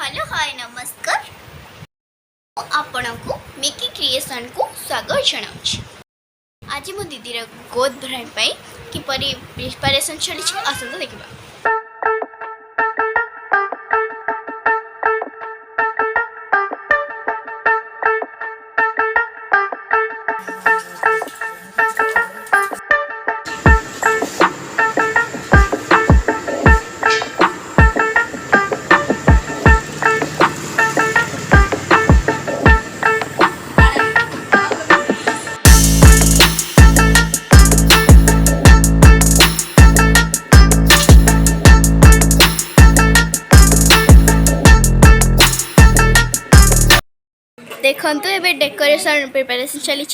Hello hi नमस्कार आपण को मिकी क्रिएशन को स्वागत जनाऊँ। आज मो दीदीर गोद भराई किपरि प्रिपरेशन चली आसतु देखा। देखु ए डेकोरेशन प्रिपरेशन चली